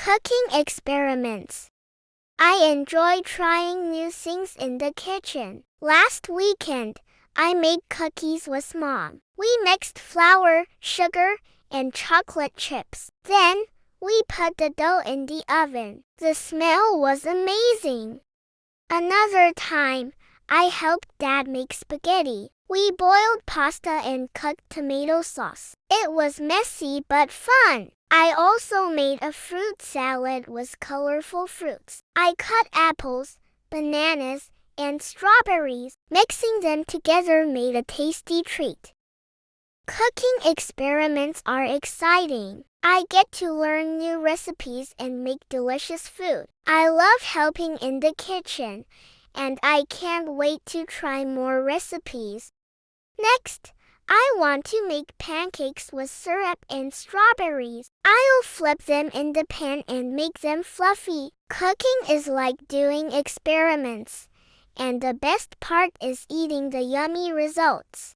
Cooking experiments. I enjoy trying new things in the kitchen. Last weekend, I made cookies with Mom. We mixed flour, sugar, and chocolate chips. Then, we put the dough in the oven. The smell was amazing. Another time, I helped Dad make spaghetti. We boiled pasta and cooked tomato sauce. It was messy but fun. I also made a fruit salad with colorful fruits. I cut apples, bananas, and strawberries. Mixing them together made a tasty treat. Cooking experiments are exciting. I get to learn new recipes and make delicious food. I love helping in the kitchen, and I can't wait to try more recipes. Next, I want to make pancakes with syrup and strawberries. I'll flip them in the pan and make them fluffy. Cooking is like doing experiments, and the best part is eating the yummy results.